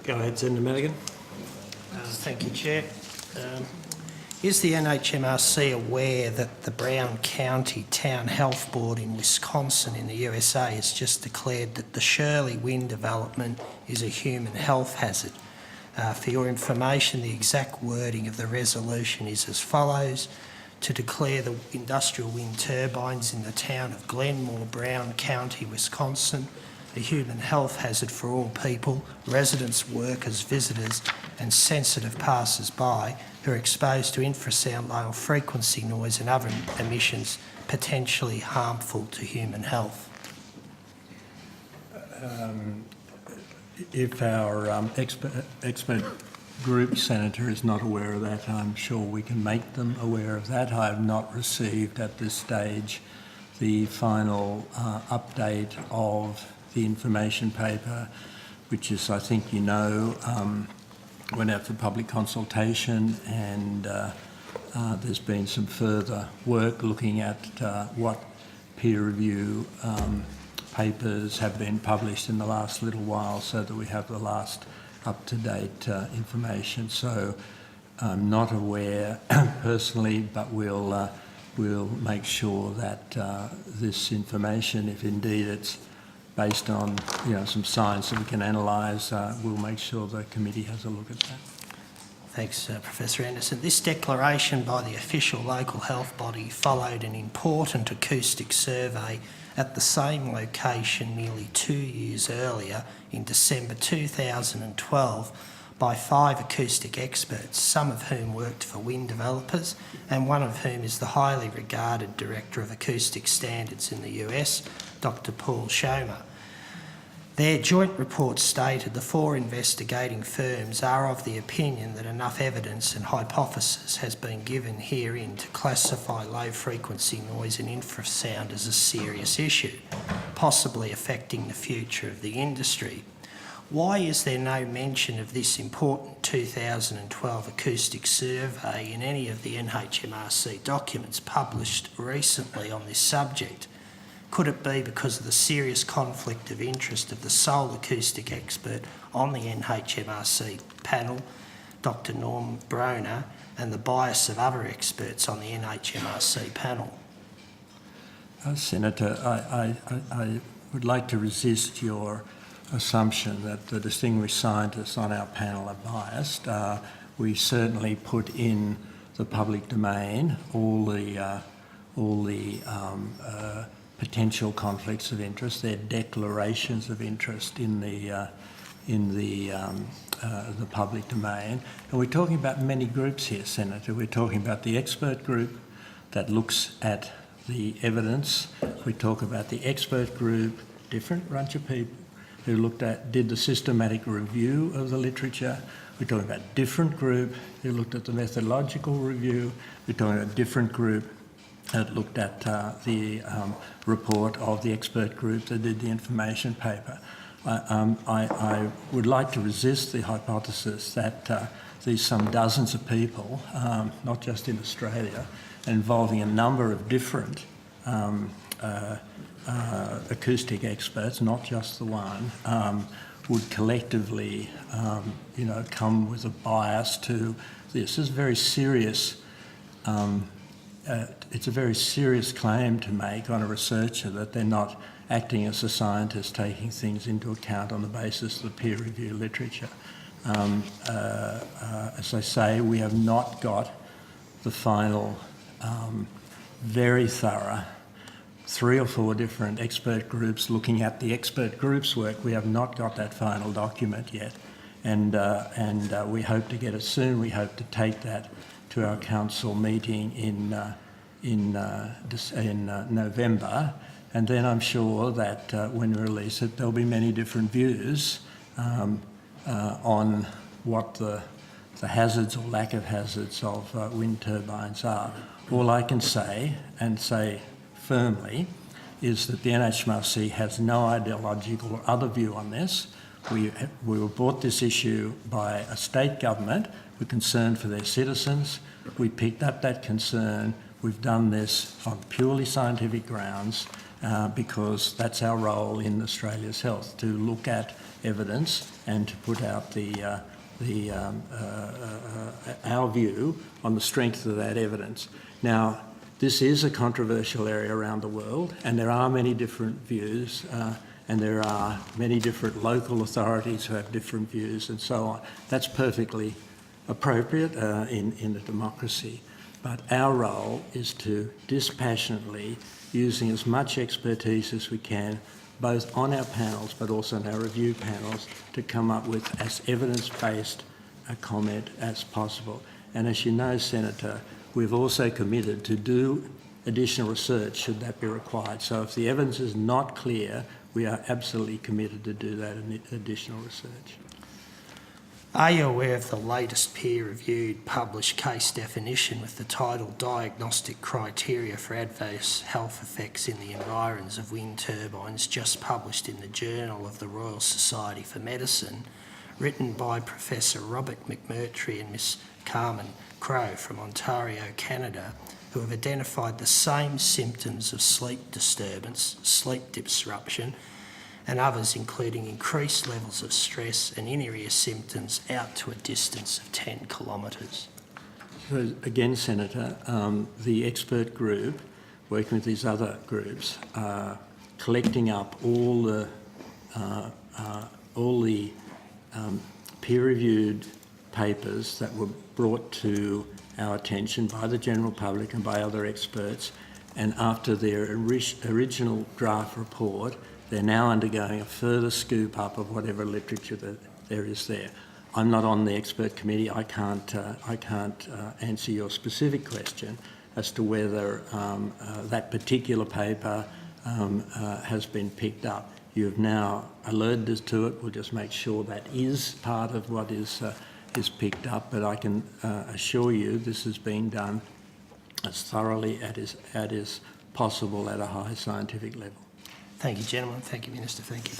Go ahead, Senator Madigan. Thank you, Chair. Is the NHMRC aware that the Brown County Town Health Board in Wisconsin in the USA has just declared that the Shirley Wind development is a human health hazard? For your information, the exact wording of the resolution is as follows: to declare the industrial wind turbines in the town of Glenmore, Brown County, Wisconsin, a human health hazard for all people, residents, workers, visitors and sensitive passers-by who are exposed to infrasound low frequency noise and other emissions potentially harmful to human health. If our expert group, Senator, is not aware of that, I'm sure we can make them aware of that. I have not received at this stage the final update of the information paper, which is, I think you know, went out for public consultation, and there's been some further work looking at what peer review papers have been published in the last little while, so that we have the last up-to-date information. So I'm not aware personally, but we'll make sure that this information, if indeed it's based on some science that we can analyse, we'll make sure the committee has a look at that. Thanks, Professor Anderson. This declaration by the official local health body followed an important acoustic survey at the same location nearly 2 years earlier in December 2012 by 5 acoustic experts, some of whom worked for wind developers and one of whom is the highly regarded Director of Acoustic Standards in the US, Dr. Paul Schomer. Their joint report stated the 4 investigating firms are of the opinion that enough evidence and hypothesis has been given herein to classify low frequency noise and infrasound as a serious issue, possibly affecting the future of the industry. Why is there no mention of this important 2012 acoustic survey in any of the NHMRC documents published recently on this subject? Could it be because of the serious conflict of interest of the sole acoustic expert on the NHMRC panel, Dr. Norm Broner, and the bias of other experts on the NHMRC panel? Senator, I would like to resist your assumption that the distinguished scientists on our panel are biased. We certainly put in the public domain all the potential conflicts of interest, their declarations of interest in the public domain. And we're talking about many groups here, Senator. We're talking about the expert group that looks at the evidence. We talk about the expert group, different bunch of people who did the systematic review of the literature. We're talking about a different group who looked at the methodological review. We're talking about a different group that looked at the report of the expert group that did the information paper. I would like to resist the hypothesis that these some dozens of people, not just in Australia, involving a number of different acoustic experts, not just the one, would collectively, come with a bias to this. It's very serious. It's a very serious claim to make on a researcher that they're not acting as a scientist, taking things into account on the basis of the peer review literature. As I say, we have not got the final, very thorough 3 or 4 different expert groups looking at the expert group's work. We have not got that final document yet, and we hope to get it soon. We hope to take that to our council meeting in November, and then I'm sure that when we release it, there'll be many different views on what the hazards or lack of hazards of wind turbines are. All I can say, and say firmly, is that the NHMRC has no ideological or other view on this. We were brought this issue by a state government. We're concerned for their citizens. We picked up that concern. We've done this on purely scientific grounds, because that's our role in Australia's health, to look at evidence and to put out our view on the strength of that evidence. Now, this is a controversial area around the world, and there are many different views, and there are many different local authorities who have different views and so on. That's perfectly appropriate in a democracy. But our role is to dispassionately, using as much expertise as we can, both on our panels but also on our review panels, to come up with as evidence-based a comment as possible. And as you know, Senator, we've also committed to do additional research should that be required. So if the evidence is not clear, we are absolutely committed to do that additional research. Are you aware of the latest peer-reviewed published case definition with the title Diagnostic Criteria for Adverse Health Effects in the Environs of Wind Turbines, just published in the Journal of the Royal Society for Medicine, written by Professor Robert McMurtry and Miss Carmen Crow from Ontario, Canada, who have identified the same symptoms of sleep disturbance, sleep disruption, and others including increased levels of stress and in-ear symptoms out to a distance of 10 kilometres. So again, Senator, the expert group, working with these other groups, are collecting up all the peer-reviewed papers that were brought to our attention by the general public and by other experts, and after their original draft report, they're now undergoing a further scoop up of whatever literature that there is there. I'm not on the expert committee. I can't answer your specific question as to whether that particular paper has been picked up. You've now alerted us to it. We'll just make sure that is part of what is picked up. But I can assure you this is being done as thoroughly as possible at a high scientific level. Thank you, gentlemen. Thank you, Minister. Thank you.